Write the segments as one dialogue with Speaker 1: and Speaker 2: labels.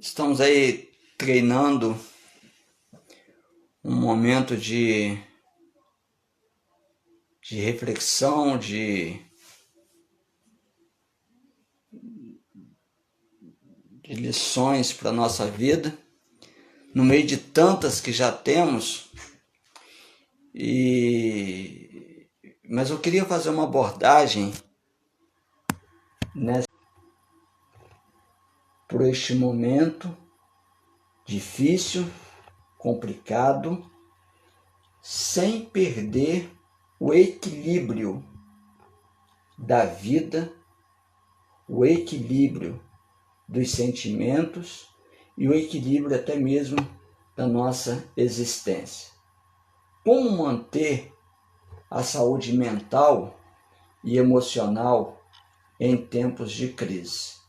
Speaker 1: Estamos aí treinando um momento de reflexão, de lições para a nossa vida, no meio de tantas que já temos. Mas eu queria fazer uma abordagem por este momento difícil, complicado, sem perder o equilíbrio da vida, o equilíbrio dos sentimentos e o equilíbrio até mesmo da nossa existência. Como manter a saúde mental e emocional em tempos de crise?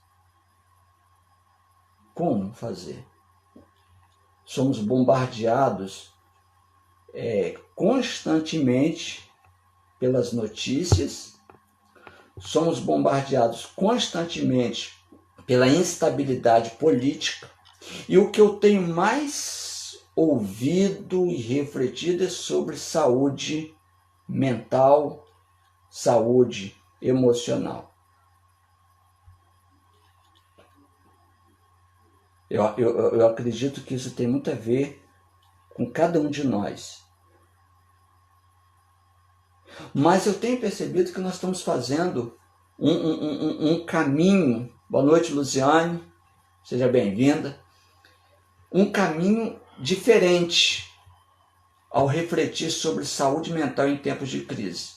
Speaker 1: Como fazer? Somos bombardeados constantemente pelas notícias, somos bombardeados constantemente pela instabilidade política, e o que eu tenho mais ouvido e refletido é sobre saúde mental, saúde emocional. Eu acredito que isso tem muito a ver com cada um de nós. Mas eu tenho percebido que nós estamos fazendo um caminho. Boa noite, Luciane, seja bem-vinda. Um caminho diferente ao refletir sobre saúde mental em tempos de crise.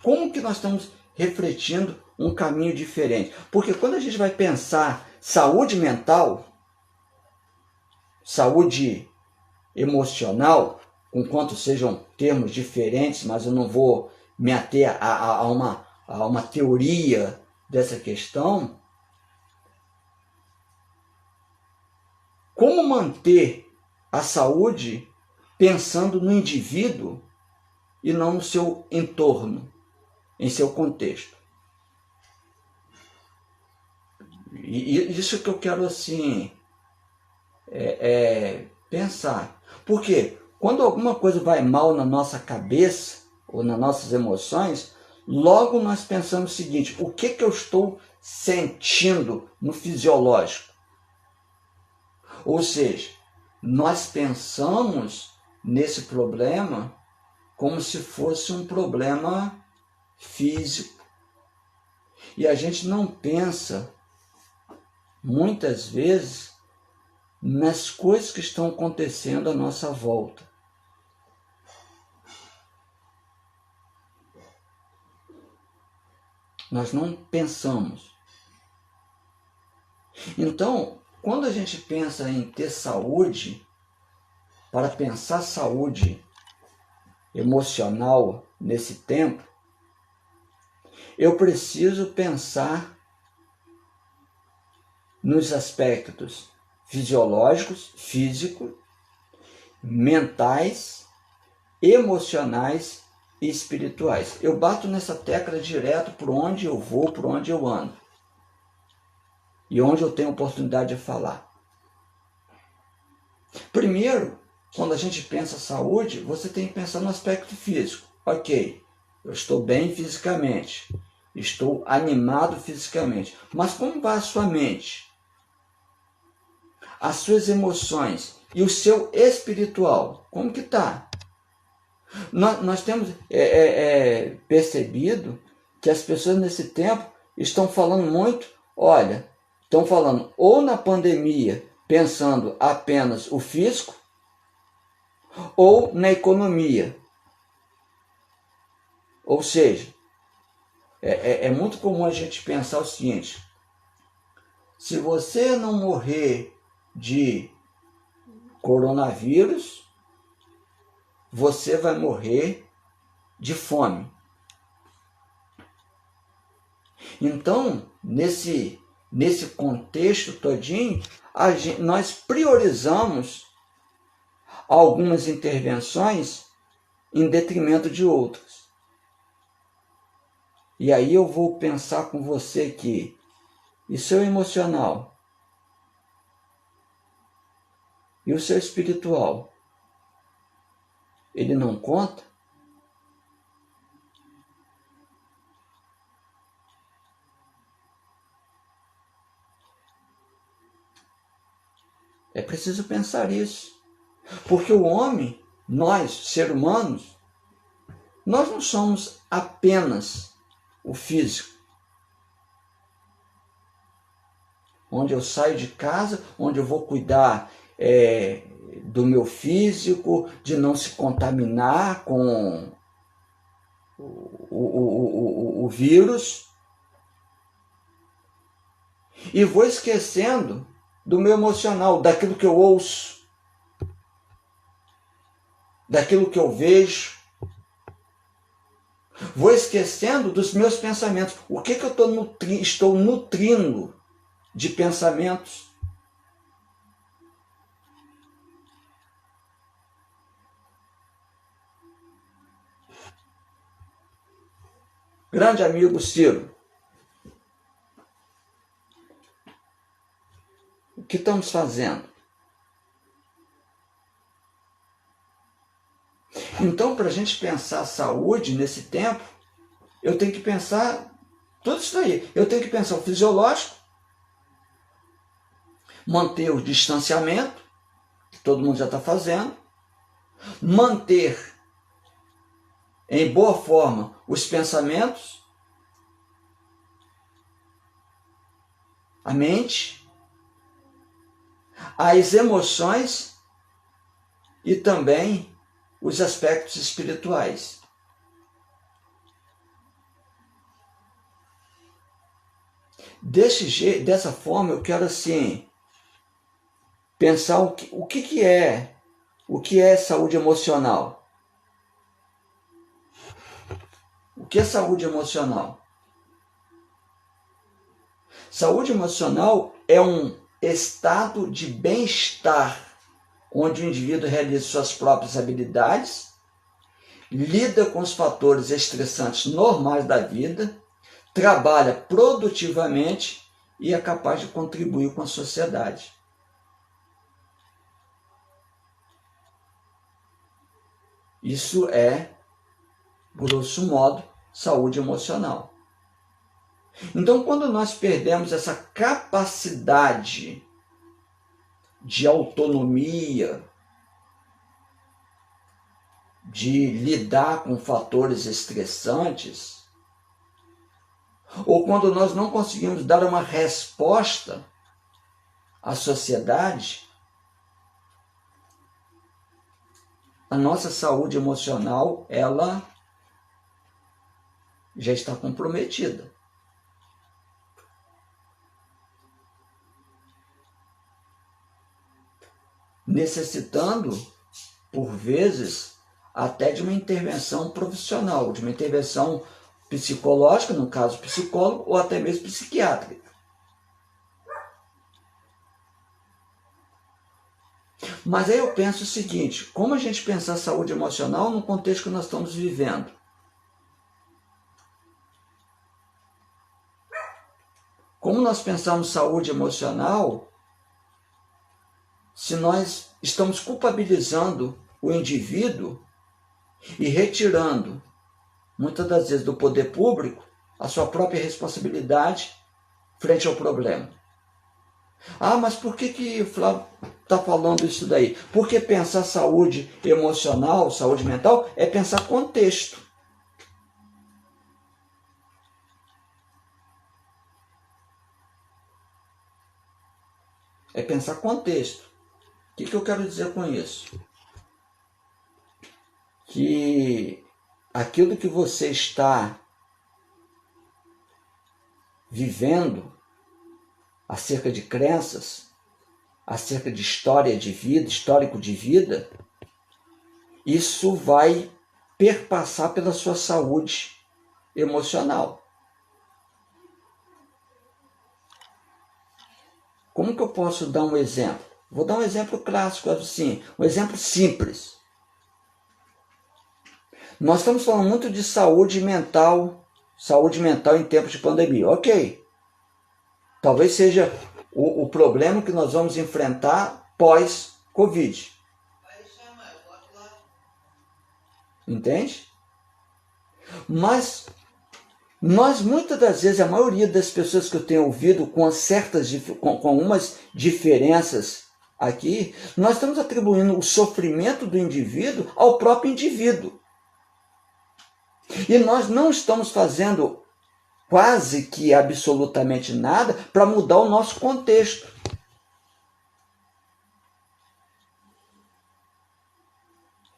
Speaker 1: Como que nós estamos refletindo um caminho diferente? Porque quando a gente vai pensar saúde mental, saúde emocional, conquanto sejam termos diferentes, mas eu não vou me ater a uma teoria dessa questão. Como manter a saúde pensando no indivíduo e não no seu entorno, em seu contexto? E isso que eu quero assim pensar. Porque quando alguma coisa vai mal na nossa cabeça ou nas nossas emoções, logo nós pensamos o seguinte: o que eu estou sentindo no fisiológico? Ou seja, nós pensamos nesse problema como se fosse um problema físico. E a gente não pensa, muitas vezes, nas coisas que estão acontecendo à nossa volta. Nós não pensamos. Então, quando a gente pensa em ter saúde, para pensar saúde emocional nesse tempo, eu preciso pensar nos aspectos fisiológicos, físicos, mentais, emocionais e espirituais. Eu bato nessa tecla direto por onde eu vou, por onde eu ando e onde eu tenho oportunidade de falar. Primeiro, quando a gente pensa saúde, você tem que pensar no aspecto físico. Ok, eu estou bem fisicamente, estou animado fisicamente, mas como vai a sua mente? As suas emoções e o seu espiritual, como que está? Nós temos percebido que as pessoas nesse tempo estão falando muito, estão falando ou na pandemia pensando apenas o físico, ou na economia. Ou seja, é muito comum a gente pensar o seguinte: se você não morrer de coronavírus, você vai morrer de fome. Então, nesse contexto todinho, nós priorizamos algumas intervenções em detrimento de outras. E aí eu vou pensar com você que E seu emocional? E o seu espiritual? Ele não conta? É preciso pensar isso. Porque o homem, nós, seres humanos, nós não somos apenas o físico. Onde eu saio de casa, onde eu vou cuidar do meu físico, de não se contaminar com o vírus. E vou esquecendo do meu emocional, daquilo que eu ouço, daquilo que eu vejo. Vou esquecendo dos meus pensamentos. O que eu estou nutrindo de pensamentos? Grande amigo Ciro, o que estamos fazendo? Então, para a gente pensar a saúde nesse tempo, eu tenho que pensar tudo isso aí. Eu tenho que pensar o fisiológico, manter o distanciamento, que todo mundo já está fazendo, manter em boa forma os pensamentos, a mente, as emoções e também os aspectos espirituais. Dessa forma, eu quero assim pensar o que é saúde emocional. O que é saúde emocional? Saúde emocional é um estado de bem-estar, onde o indivíduo realiza suas próprias habilidades, lida com os fatores estressantes normais da vida, trabalha produtivamente e é capaz de contribuir com a sociedade. Isso é, grosso modo, saúde emocional. Então, quando nós perdemos essa capacidade de autonomia, de lidar com fatores estressantes, ou quando nós não conseguimos dar uma resposta à sociedade, a nossa saúde emocional, ela já está comprometida. Necessitando, por vezes, até de uma intervenção profissional, de uma intervenção psicológica, no caso psicólogo, ou até mesmo psiquiátrica. Mas aí eu penso o seguinte, como a gente pensar saúde emocional no contexto que nós estamos vivendo? Como nós pensamos saúde emocional se nós estamos culpabilizando o indivíduo e retirando, muitas das vezes, do poder público a sua própria responsabilidade frente ao problema? Ah, mas por que o Flávio está falando isso daí? Porque pensar saúde emocional, saúde mental, é pensar contexto. É pensar contexto. O que eu quero dizer com isso? Que aquilo que você está vivendo acerca de crenças, acerca de história de vida, histórico de vida, isso vai perpassar pela sua saúde emocional. Como que eu posso dar um exemplo? Vou dar um exemplo clássico, assim, um exemplo simples. Nós estamos falando muito de saúde mental em tempos de pandemia, ok. Talvez seja o problema que nós vamos enfrentar pós-Covid. Entende? Mas nós, muitas das vezes, a maioria das pessoas que eu tenho ouvido com algumas diferenças aqui, nós estamos atribuindo o sofrimento do indivíduo ao próprio indivíduo. E nós não estamos fazendo quase que absolutamente nada para mudar o nosso contexto.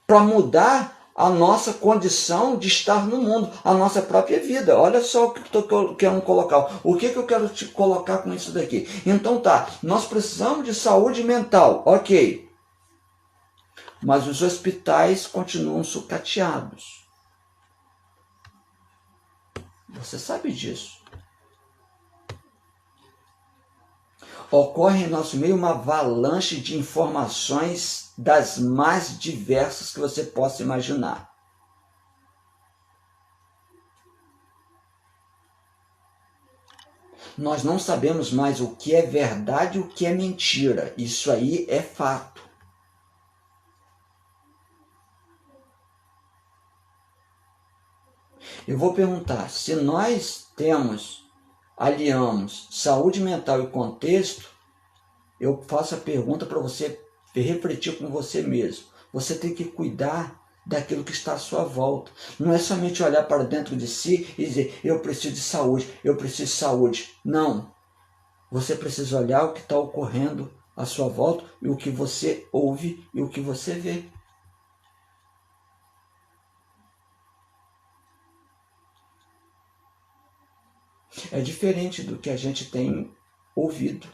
Speaker 1: Para mudar a nossa condição de estar no mundo, a nossa própria vida. Olha só o que eu estou querendo colocar. O que eu quero te colocar com isso daqui? Então tá, nós precisamos de saúde mental, ok. Mas os hospitais continuam sucateados. Você sabe disso. Ocorre em nosso meio uma avalanche de informações das mais diversas que você possa imaginar. Nós não sabemos mais o que é verdade e o que é mentira. Isso aí é fato. Eu vou perguntar, se nós aliamos saúde mental e contexto, eu faço a pergunta para você refletir com você mesmo. Você tem que cuidar daquilo que está à sua volta. Não é somente olhar para dentro de si e dizer, eu preciso de saúde, eu preciso de saúde. Não. Você precisa olhar o que está ocorrendo à sua volta e o que você ouve e o que você vê. É diferente do que a gente tem ouvido.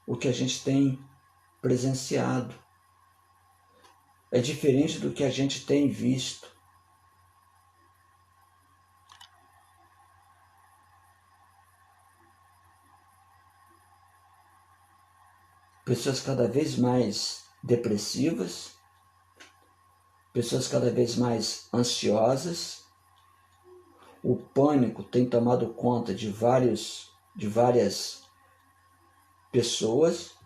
Speaker 1: O que a gente tem presenciado. É diferente do que a gente tem visto. Pessoas cada vez mais depressivas, pessoas cada vez mais ansiosas. O pânico tem tomado conta de várias pessoas.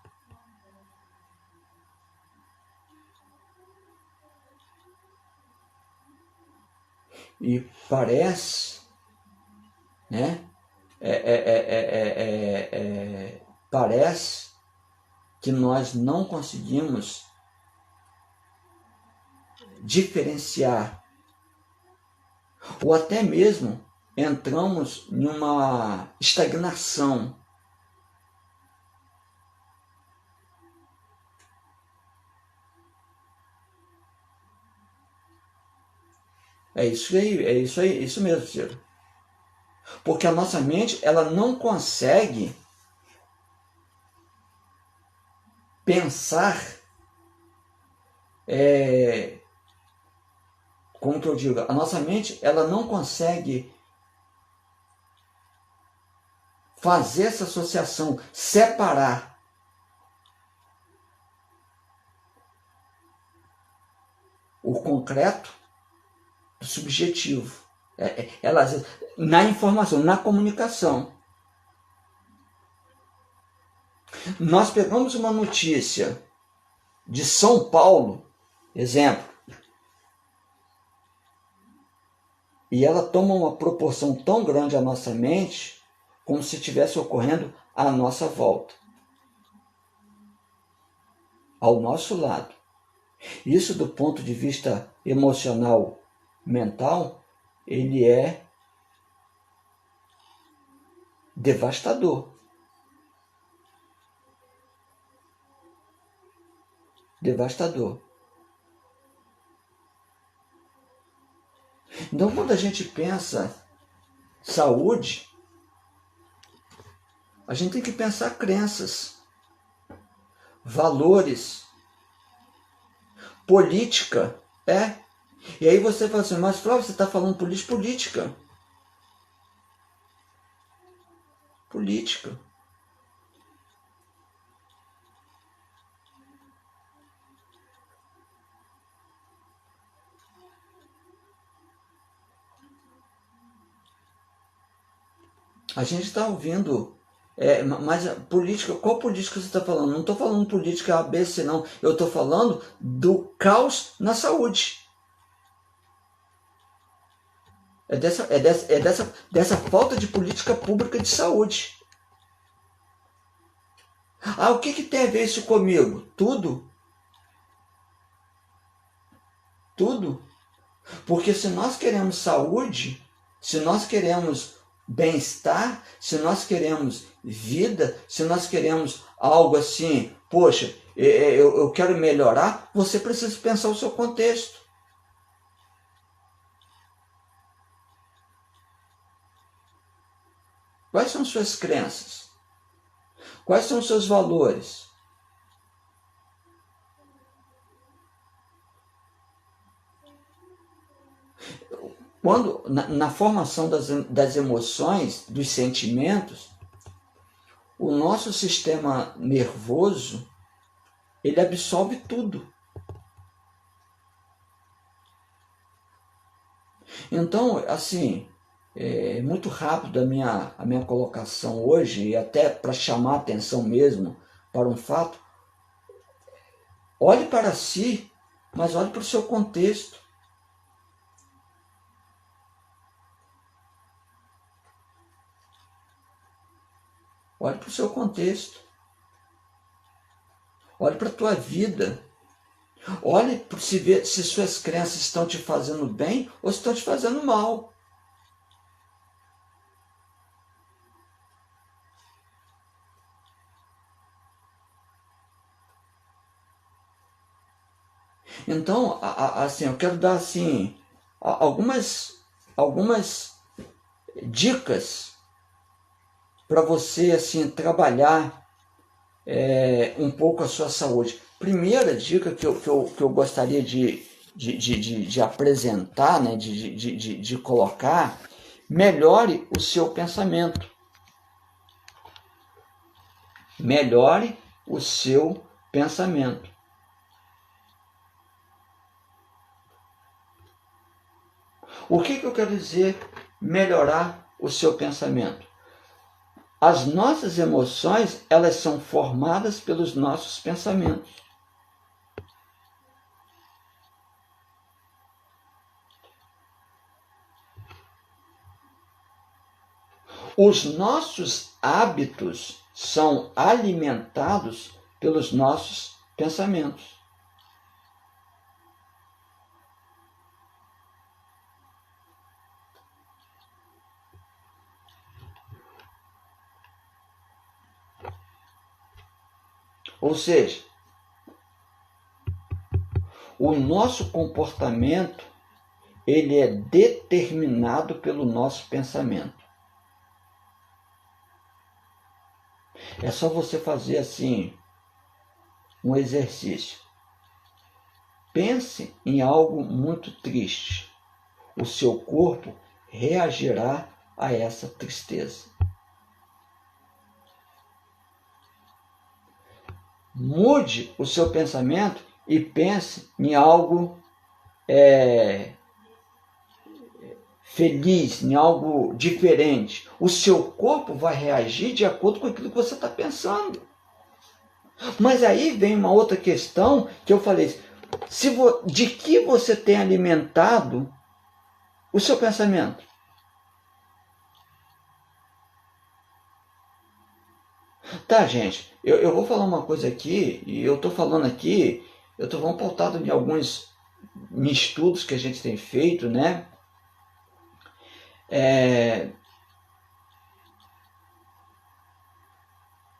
Speaker 1: E parece, né? Parece que nós não conseguimos diferenciar, ou até mesmo entramos em uma estagnação. É isso aí, isso mesmo, Ciro. Porque a nossa mente, ela não consegue pensar, como que eu digo, a nossa mente, ela não consegue fazer essa associação, separar o concreto do subjetivo. Ela, na informação, na comunicação. Nós pegamos uma notícia de São Paulo, exemplo, e ela toma uma proporção tão grande à nossa mente, como se estivesse ocorrendo à nossa volta, ao nosso lado. Isso, do ponto de vista emocional, mental, ele é devastador. Devastador. Então, quando a gente pensa saúde, a gente tem que pensar crenças, valores, política. E aí você fala assim, mas Flávio, você está falando política. Política. A gente está ouvindo, mas a política, qual política você está falando? Não estou falando política ABC, não. Eu estou falando do caos na saúde. Dessa falta de política pública de saúde. Ah, o que tem a ver isso comigo? Tudo. Tudo. Porque se nós queremos saúde, se nós queremos bem-estar, se nós queremos vida, se nós queremos algo assim, poxa, eu quero melhorar, você precisa pensar o seu contexto. Quais são suas crenças? Quais são os seus valores? Quando na formação das emoções, dos sentimentos, o nosso sistema nervoso, ele absorve tudo. Então, assim, é muito rápido a minha colocação hoje, e até para chamar a atenção mesmo para um fato. Olhe para si, mas olhe para o seu contexto. Olhe para o seu contexto. Olhe para a tua vida. Olhe para se suas crenças estão te fazendo bem ou estão te fazendo mal. Então, assim, eu quero dar assim algumas dicas para você assim trabalhar um pouco a sua saúde. Primeira dica que eu gostaria de apresentar, né, de colocar, melhore o seu pensamento. Melhore o seu pensamento. O que eu quero dizer melhorar o seu pensamento? As nossas emoções, elas são formadas pelos nossos pensamentos. Os nossos hábitos são alimentados pelos nossos pensamentos. Ou seja, o nosso comportamento, ele é determinado pelo nosso pensamento. É só você fazer assim um exercício. Pense em algo muito triste. O seu corpo reagirá a essa tristeza. Mude o seu pensamento e pense em algo feliz, em algo diferente. O seu corpo vai reagir de acordo com aquilo que você está pensando. Mas aí vem uma outra questão que eu falei, de que você tem alimentado o seu pensamento? Tá, gente, eu vou falar uma coisa aqui, e eu estou falando aqui, eu estou falando pautado em alguns estudos que a gente tem feito, né?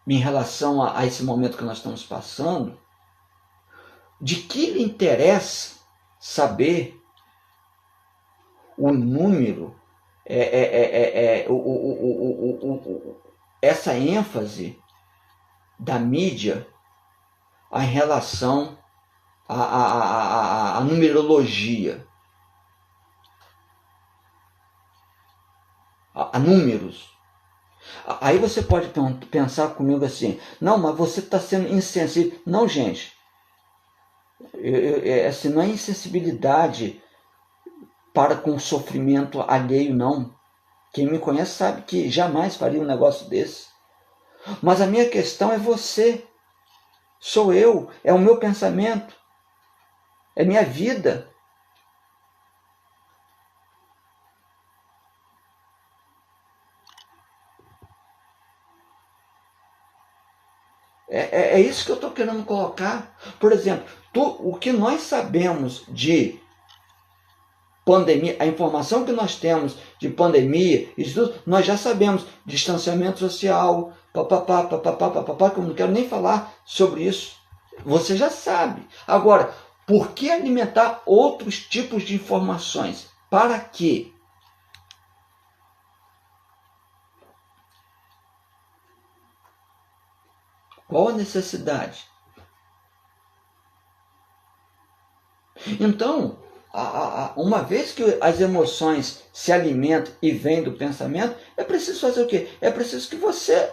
Speaker 1: Em relação a esse momento que nós estamos passando, de que lhe interessa saber o número, essa ênfase da mídia em relação à numerologia, a números. Aí você pode pensar comigo assim, não, mas você está sendo insensível. Não, gente, assim, não é insensibilidade para com o sofrimento alheio, não. Quem me conhece sabe que jamais faria um negócio desse. Mas a minha questão é você. Sou eu. É o meu pensamento. É minha vida. É isso que eu estou querendo colocar. Por exemplo, o que nós sabemos de pandemia, a informação que nós temos de pandemia, isso tudo, nós já sabemos. Distanciamento social, papapá, papapá, papapá, que eu não quero nem falar sobre isso. Você já sabe. Agora, por que alimentar outros tipos de informações? Para quê? Qual a necessidade? Então, uma vez que as emoções se alimentam e vêm do pensamento, é preciso fazer o quê? É preciso que você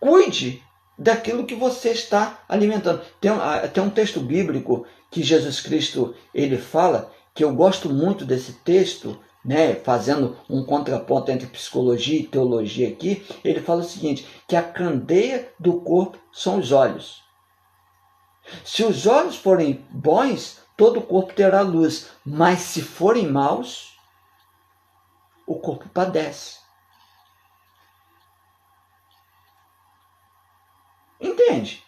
Speaker 1: cuide daquilo que você está alimentando. Tem um texto bíblico que Jesus Cristo ele fala, que eu gosto muito desse texto, né, fazendo um contraponto entre psicologia e teologia aqui. Ele fala o seguinte, que a candeia do corpo são os olhos. Se os olhos forem bons, todo o corpo terá luz, mas se forem maus, o corpo padece. Entende?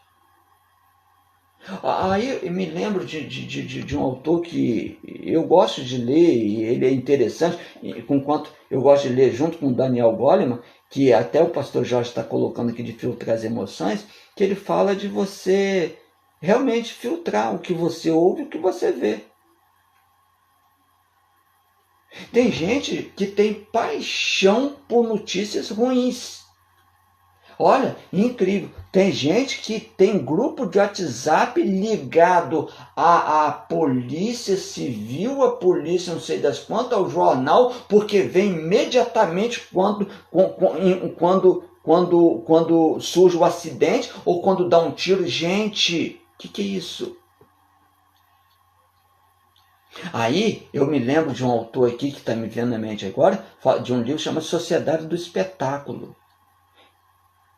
Speaker 1: Aí eu me lembro de um autor que eu gosto de ler, e ele é interessante, enquanto eu gosto de ler junto com Daniel Goleman, que até o pastor Jorge está colocando aqui de filtrar as emoções, que ele fala de você realmente filtrar o que você ouve e o que você vê. Tem gente que tem paixão por notícias ruins. Olha, incrível. Tem gente que tem grupo de WhatsApp ligado à polícia civil, à polícia não sei das quantas, ao jornal, porque vem imediatamente quando surge o acidente ou quando dá um tiro. Gente, o que é isso? Aí eu me lembro de um autor aqui que está me vendo na mente agora, de um livro chamado Sociedade do Espetáculo,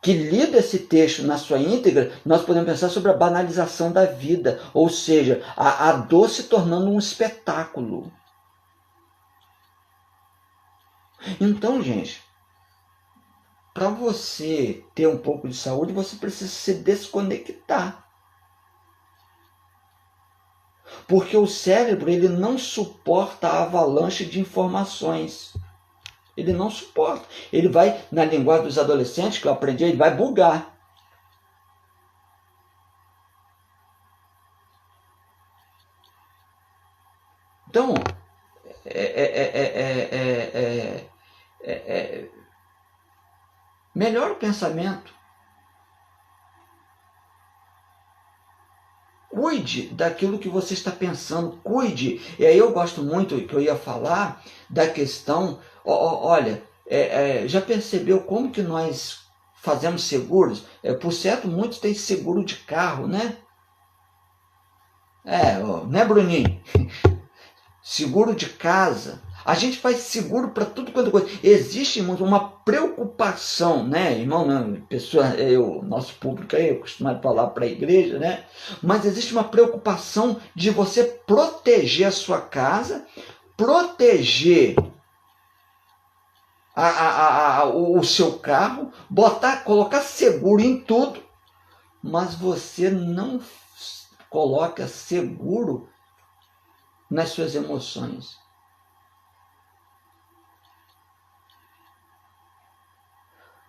Speaker 1: que lido esse texto na sua íntegra, nós podemos pensar sobre a banalização da vida, ou seja, a dor se tornando um espetáculo. Então, gente, para você ter um pouco de saúde, você precisa se desconectar. Porque o cérebro ele não suporta a avalanche de informações. Ele não suporta. Ele vai, na linguagem dos adolescentes que eu aprendi, ele vai bugar. Então, melhor o pensamento. Cuide daquilo que você está pensando, cuide. E aí eu gosto muito, que eu ia falar, da questão, olha, já percebeu como que nós fazemos seguros? Por certo, muitos têm seguro de carro, né? Né, Bruninho? Seguro de casa. A gente faz seguro para tudo quanto coisa. Existe uma preocupação, né, irmão? Nosso público aí é acostumado a falar para a igreja, né? Mas existe uma preocupação de você proteger a sua casa, proteger o seu carro, colocar seguro em tudo, mas você não coloca seguro nas suas emoções.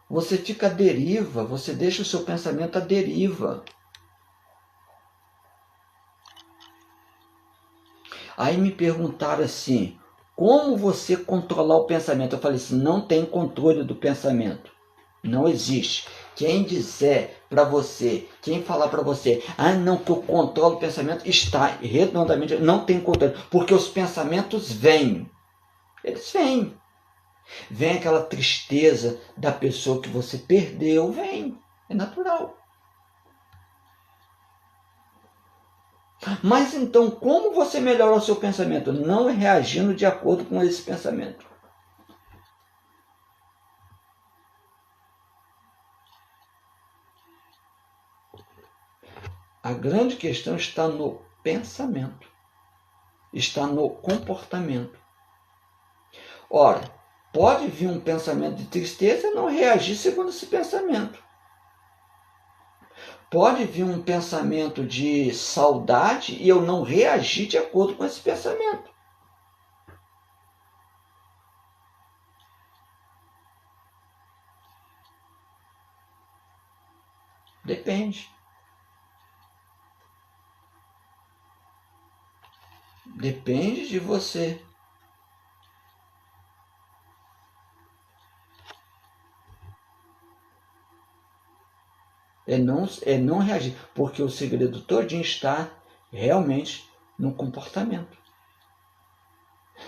Speaker 1: Você fica à deriva, você deixa o seu pensamento à deriva. Aí me perguntaram assim, como você controlar o pensamento? Eu falei assim, não tem controle do pensamento. Não existe. Quem disser para você, quem falar para você, não, que eu controlo o pensamento, está redondamente, não tem controle. Porque os pensamentos vêm. Eles vêm. Vem aquela tristeza da pessoa que você perdeu, vem. É natural. Mas então, como você melhora o seu pensamento? Não reagindo de acordo com esse pensamento. A grande questão está no pensamento, está no comportamento. Ora, pode vir um pensamento de tristeza e não reagir segundo esse pensamento. Pode vir um pensamento de saudade e eu não reagir de acordo com esse pensamento. Depende. Depende de você. É não reagir, porque o segredo todinho está realmente no comportamento,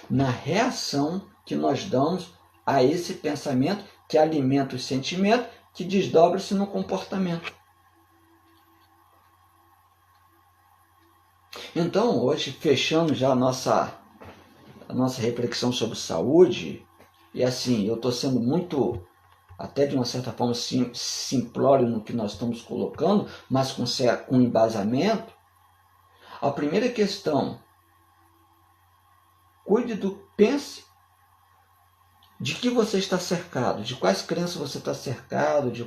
Speaker 1: na reação que nós damos a esse pensamento que alimenta o sentimento, que desdobra-se no comportamento. Então, hoje, fechando já a nossa reflexão sobre saúde, e assim, eu estou sendo muito, até de uma certa forma, simplório no que nós estamos colocando, mas com embasamento. A primeira questão, pense de que você está cercado, de quais crenças você está cercado, de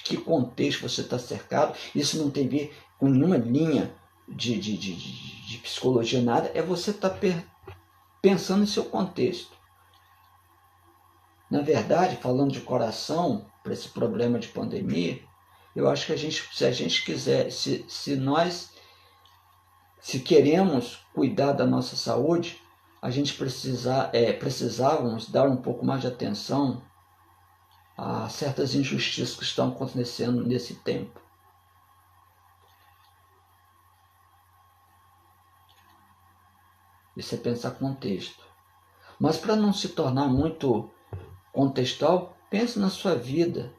Speaker 1: que contexto você está cercado. Isso não tem a ver com nenhuma linha de psicologia, nada. É você estar pensando em seu contexto. Na verdade, falando de coração, para esse problema de pandemia, eu acho que se a gente quiser, se queremos cuidar da nossa saúde, a gente precisávamos dar um pouco mais de atenção a certas injustiças que estão acontecendo nesse tempo. Isso é pensar contexto. Mas para não se tornar muito contextual, pense na sua vida.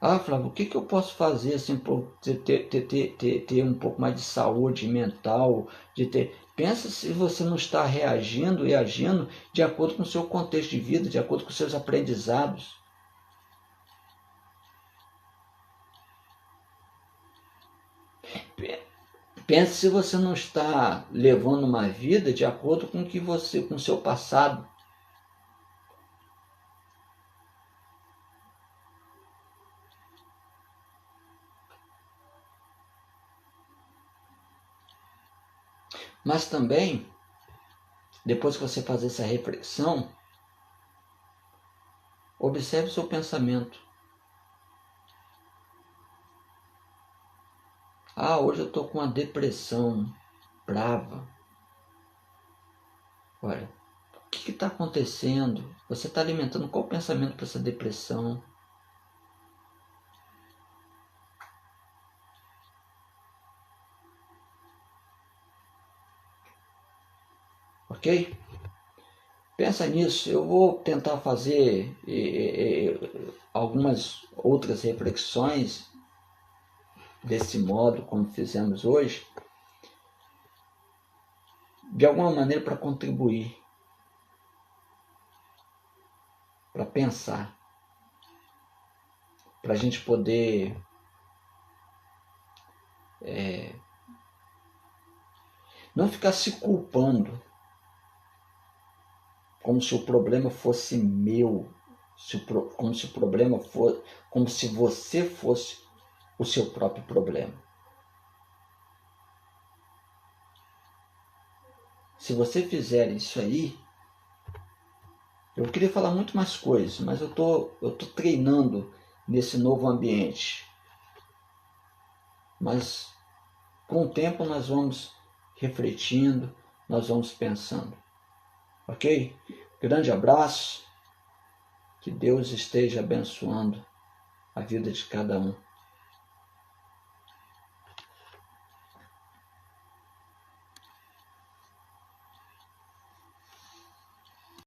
Speaker 1: Ah, Flávio, o que eu posso fazer assim, para ter um pouco mais de saúde mental? Pensa se você não está reagindo e agindo de acordo com o seu contexto de vida, de acordo com os seus aprendizados. Pense se você não está levando uma vida de acordo com o seu passado. Mas também, depois que você fazer essa reflexão, observe o seu pensamento. Ah, hoje eu estou com uma depressão brava. Olha, o que está acontecendo? Você está alimentando qual pensamento para essa depressão? Ok? Pensa nisso. Eu vou tentar fazer algumas outras reflexões desse modo, como fizemos hoje, de alguma maneira para contribuir, para pensar, para a gente poder não ficar se culpando como se o problema fosse meu, como se o problema fosse, como se você fosse o seu próprio problema. Se você fizer isso aí, eu queria falar muito mais coisas, mas eu tô treinando nesse novo ambiente. Mas com o tempo nós vamos refletindo, nós vamos pensando. Ok? Grande abraço. Que Deus esteja abençoando a vida de cada um.